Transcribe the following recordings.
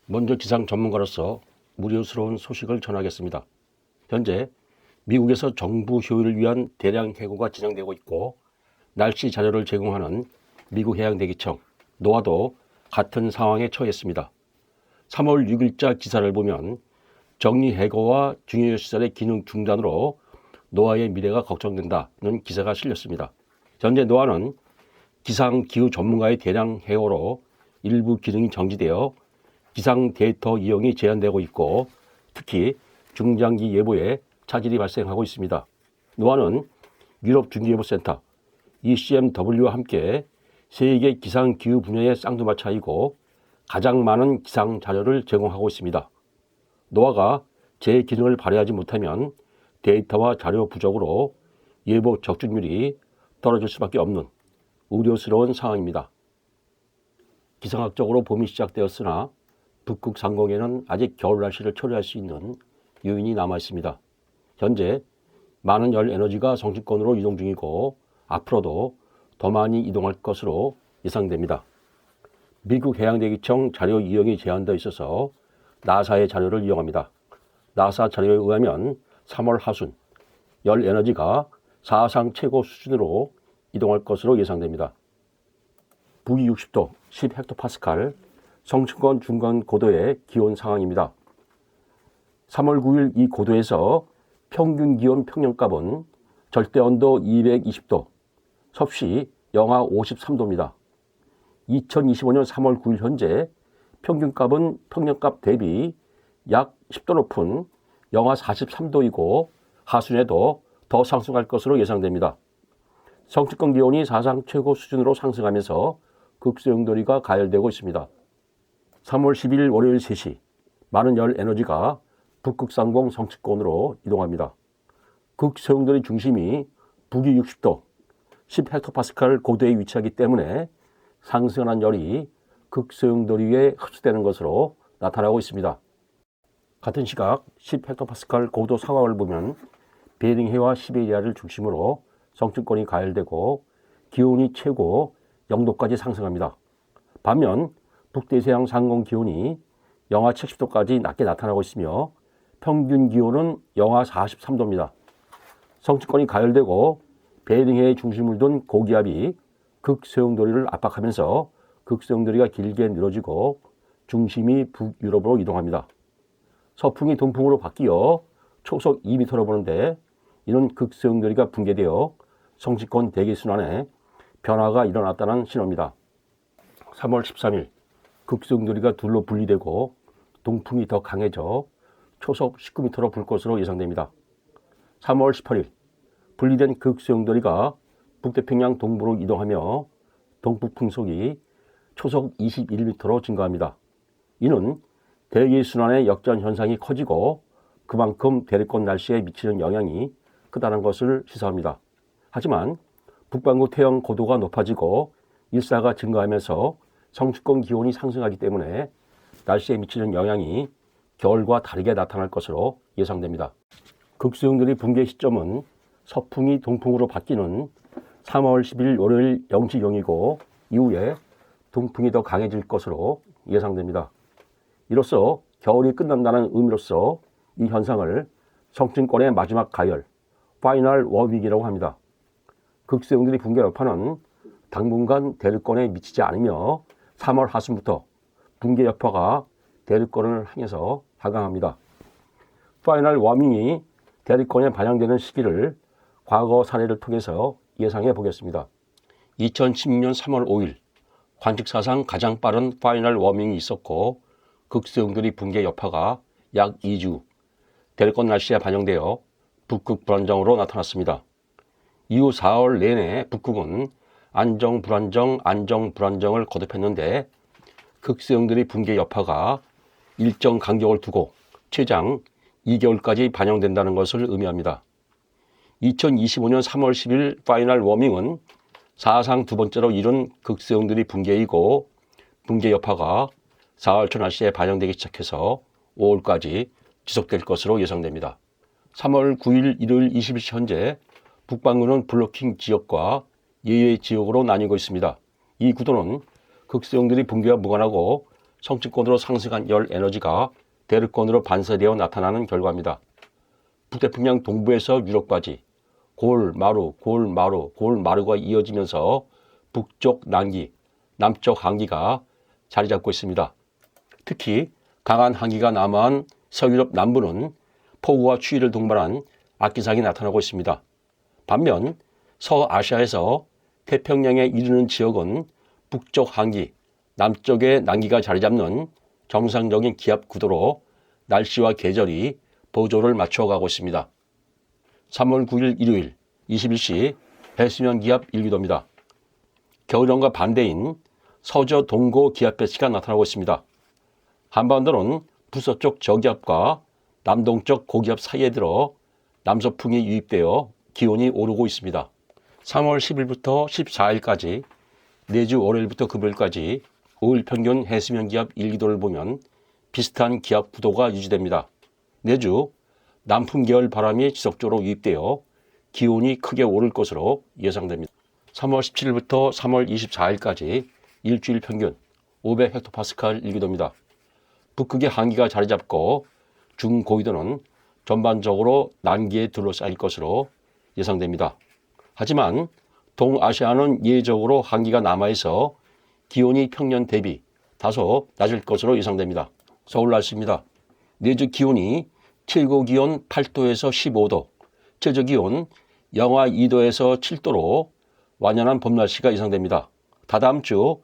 먼저 기상 전문가로서 우려스러운 소식을 전하겠습니다. 현재 미국에서 정부 효율을 위한 대량 해고가 진행되고 있고, 날씨 자료를 제공하는 미국 해양대기청 노아도 같은 상황에 처했습니다. 3월 6일자 기사를 보면 정리 해고와 중요시설의 기능 중단으로 노아의 미래가 걱정된다는 기사가 실렸습니다. 현재 노아는 기상기후 전문가의 대량 해고로 일부 기능이 정지되어 기상 데이터 이용이 제한되고 있고, 특히 중장기 예보에 차질이 발생하고 있습니다. 노아는 유럽 중기예보센터 ECMW와 함께 세계 기상기후 분야의 쌍두마차이고 가장 많은 기상 자료를 제공하고 있습니다. 노아가 제 기능을 발휘하지 못하면 데이터와 자료 부족으로 예보 적중률이 떨어질 수밖에 없는 우려스러운 상황입니다. 기상학적으로 봄이 시작되었으나 북극 상공에는 아직 겨울 날씨를 초래할 수 있는 요인이 남아 있습니다. 현재 많은 열 에너지가 정치권으로 이동 중이고 앞으로도 더 많이 이동할 것으로 예상됩니다. 미국 해양대기청 자료 이용이 제한되어 있어서 나사의 자료를 이용합니다. 나사 자료에 의하면 3월 하순 열 에너지가 사상 최고 수준으로 이동할 것으로 예상됩니다. 북위 60도 10헥토파스칼 성층권 중간 고도의 기온 상황입니다. 3월 9일 이 고도에서 평균 기온 평년값은 절대온도 220도, 섭씨 영하 53도입니다. 2025년 3월 9일 현재 평균값은 평년값 대비 약 10도 높은 영하 43도이고 하순에도 더 상승할 것으로 예상됩니다. 성층권 기온이 사상 최고 수준으로 상승하면서 극소용돌이가 가열되고 있습니다. 3월 10일 월요일 3시 많은 열 에너지가 북극상공 성층권으로 이동합니다. 극소용돌이 중심이 북위 60도 10헥토파스칼 고도에 위치하기 때문에 상승한 열이 극소용돌이에 흡수되는 것으로 나타나고 있습니다. 같은 시각 10헥토파스칼 고도 상황을 보면 베링해와 시베리아를 중심으로 성층권이 가열되고 기온이 최고 0도까지 상승합니다. 반면 북대서양 상공 기온이 영하 70도까지 낮게 나타나고 있으며 평균 기온은 영하 43도입니다. 성층권이 가열되고 베링해의 중심을 둔 고기압이 극소용돌이를 압박하면서 극소용돌이가 길게 늘어지고 중심이 북유럽으로 이동합니다. 서풍이 동풍으로 바뀌어 초속 2m로 보는데 이는 극소용돌이가 붕괴되어 성층권 대기순환에 변화가 일어났다는 신호입니다. 3월 13일 극소용돌이가 둘로 분리되고 동풍이 더 강해져 초속 19m로 불 것으로 예상됩니다. 3월 18일 분리된 극소용돌이가 북태평양 동부로 이동하며 동북 풍속이 초속 21m로 증가합니다. 이는 대기순환의 역전 현상이 커지고 그만큼 대륙권 날씨에 미치는 영향이 크다는 것을 시사합니다. 하지만 북반구 태형 고도가 높아지고 일사가 증가하면서 성층권 기온이 상승하기 때문에 날씨에 미치는 영향이 겨울과 다르게 나타날 것으로 예상됩니다. 극소용돌이 붕괴 시점은 서풍이 동풍으로 바뀌는 3월 10일 월요일 0시 0이고 이후에 동풍이 더 강해질 것으로 예상됩니다. 이로써 겨울이 끝난다는 의미로서 이 현상을 성층권의 마지막 가열, 파이널 워밍이라고 합니다. 극소용돌이 붕괴 여파는 당분간 대륙권에 미치지 않으며 3월 하순부터 붕괴 여파가 대륙권을 향해서 하강합니다. 파이널 워밍이 대륙권에 반영되는 시기를 과거 사례를 통해서 예상해 보겠습니다. 2016년 3월 5일 관측사상 가장 빠른 파이널 워밍이 있었고 극소용돌이 붕괴 여파가 약 2주 대륙권 날씨에 반영되어 북극 불안정으로 나타났습니다. 이후 4월 내내 북극은 안정 불안정을 거듭했는데 극소용돌이 붕괴 여파가 일정 간격을 두고 최장 2개월까지 반영된다는 것을 의미합니다. 2025년 3월 10일 파이널 워밍은 사상 두 번째로 이룬 극소용돌이 붕괴이고 붕괴 여파가 4월 초 날씨에 반영되기 시작해서 5월까지 지속될 것으로 예상됩니다. 3월 9일 일요일 20시 현재 북반구는 블로킹 지역과 예외 지역으로 나뉘고 있습니다. 이 구도는 극소용돌이 붕괴와 무관하고 성층권으로 상승한 열 에너지가 대륙권으로 반사되어 나타나는 결과입니다. 북태평양 동부에서 유럽까지 골마루, 골마루, 골마루가 이어지면서 북쪽 난기, 남쪽 한기가 자리 잡고 있습니다. 특히 강한 한기가 남하한 서유럽 남부는 폭우와 추위를 동반한 악기상이 나타나고 있습니다. 반면 서아시아에서 태평양에 이르는 지역은 북쪽 한기, 남쪽에 난기가 자리 잡는 정상적인 기압 구도로 날씨와 계절이 보조를 맞춰가고 있습니다. 3월 9일 일요일 21시 해수면 기압 1기도입니다. 겨울연과 반대인 서저 동고 기압 배치가 나타나고 있습니다. 한반도는 북서쪽 저기압과 남동쪽 고기압 사이에 들어 남서풍이 유입되어 기온이 오르고 있습니다. 3월 10일부터 14일까지 내주 월요일부터 금요일까지 5일 평균 해수면 기압 1기도를 보면 비슷한 기압 구도가 유지됩니다. 내주 남풍 계열 바람이 지속적으로 유입되어 기온이 크게 오를 것으로 예상됩니다. 3월 17일부터 3월 24일까지 일주일 평균 500헥토파스칼 1기도입니다. 북극의 한기가 자리 잡고 중고위도는 전반적으로 난기에 둘러싸일 것으로 예상됩니다. 하지만 동아시아는 예외적으로 한기가 남아있어 기온이 평년 대비 다소 낮을 것으로 예상됩니다. 서울 날씨입니다. 내주 기온이 최고 기온 8도에서 15도, 최저 기온 영하 2도에서 7도로 완연한 봄 날씨가 예상됩니다. 다다음 주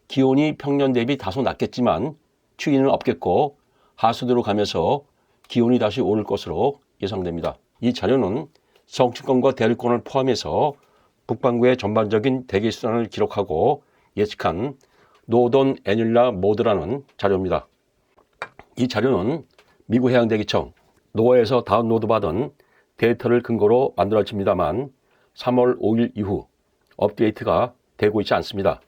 기온이 평년 대비 다소 낮겠지만 추위는 없겠고 하수도로 가면서 기온이 다시 오를 것으로 예상됩니다. 이 자료는 성층권과 대륙권을 포함해서 북반구의 전반적인 대기순환을 기록하고 예측한 노던 애닐라 모드라는 자료입니다. 이 자료는 미국 해양대기청 노아에서 다운로드 받은 데이터를 근거로 만들어집니다만 3월 5일 이후 업데이트가 되고 있지 않습니다.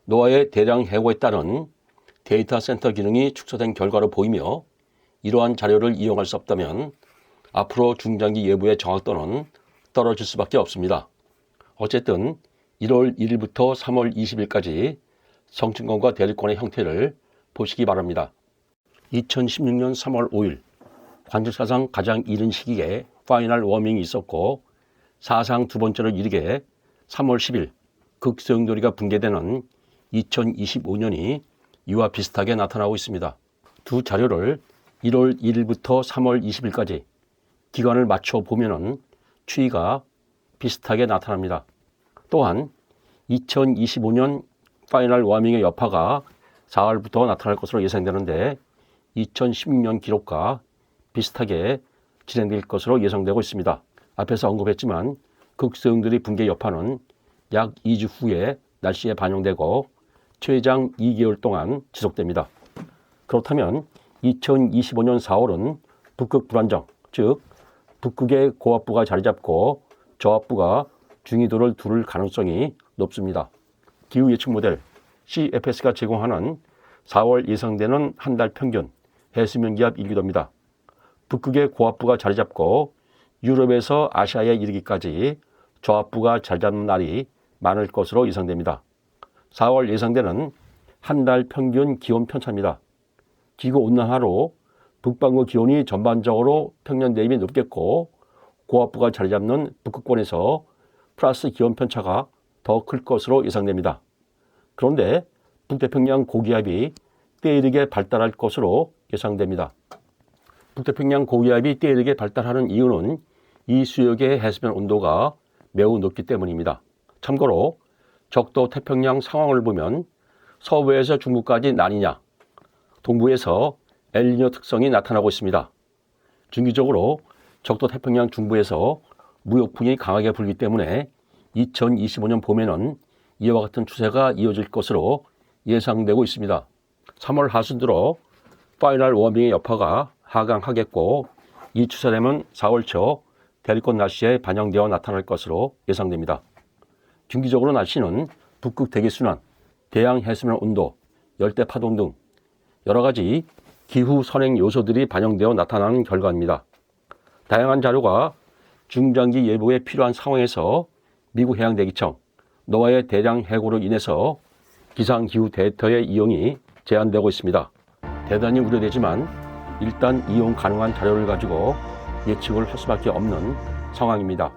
노아의 대량 해고에 따른 데이터 센터 기능이 축소된 결과로 보이며 이러한 자료를 이용할 수 없다면 앞으로 중장기 예보의 정확도는 떨어질 수밖에 없습니다. 어쨌든 1월 1일부터 3월 20일까지 성층권과 대륙권의 형태를 보시기 바랍니다. 2016년 3월 5일 관측사상 가장 이른 시기에 파이널 워밍이 있었고 사상 두 번째로 이르게 3월 10일 극소용돌이가 붕괴되는 2025년이 이와 비슷하게 나타나고 있습니다. 두 자료를 1월 1일부터 3월 20일까지 기간을 맞춰 보면은 추이가 비슷하게 나타납니다. 또한 2025년 파이널 워밍의 여파가 4월부터 나타날 것으로 예상되는데 2016년 기록과 비슷하게 진행될 것으로 예상되고 있습니다. 앞에서 언급했지만 극소용돌이 붕괴 여파는 약 2주 후에 날씨에 반영되고 최장 2개월 동안 지속됩니다. 그렇다면 2025년 4월은 북극 불안정, 즉 북극의 고압부가 자리 잡고 저압부가 중위도를 두를 가능성이 높습니다. 기후 예측 모델 CFS가 제공하는 4월 예상되는 한 달 평균 해수면 기압 1기도입니다. 북극의 고압부가 자리 잡고 유럽에서 아시아에 이르기까지 저압부가 자리 잡는 날이 많을 것으로 예상됩니다. 4월 예상되는 한 달 평균 기온 편차입니다. 지구온난화로 북반구 기온이 전반적으로 평년 대비 높겠고 고압부가 자리 잡는 북극권에서 플러스 기온 편차가 더 클 것으로 예상됩니다. 그런데 북태평양 고기압이 때이르게 발달할 것으로 예상됩니다. 북태평양 고기압이 때이르게 발달하는 이유는 이 수역의 해수면 온도가 매우 높기 때문입니다. 참고로 적도 태평양 상황을 보면 서부에서 중부까지 나뉘냐, 동부에서 엘니뇨 특성이 나타나고 있습니다. 중기적으로 적도 태평양 중부에서 무역풍이 강하게 불기 때문에 2025년 봄에는 이와 같은 추세가 이어질 것으로 예상되고 있습니다. 3월 하순 들어 파이널 워밍의 여파가 하강하겠고 이 추세라면 4월 초 대륙권 날씨에 반영되어 나타날 것으로 예상됩니다. 중기적으로 날씨는 북극 대기순환, 대양 해수면 온도, 열대 파동 등 여러 가지 기후 선행 요소들이 반영되어 나타나는 결과입니다. 다양한 자료가 중장기 예보에 필요한 상황에서 미국 해양대기청, 노아의 대량 해고로 인해서 기상기후 데이터의 이용이 제한되고 있습니다. 대단히 우려되지만 일단 이용 가능한 자료를 가지고 예측을 할 수밖에 없는 상황입니다.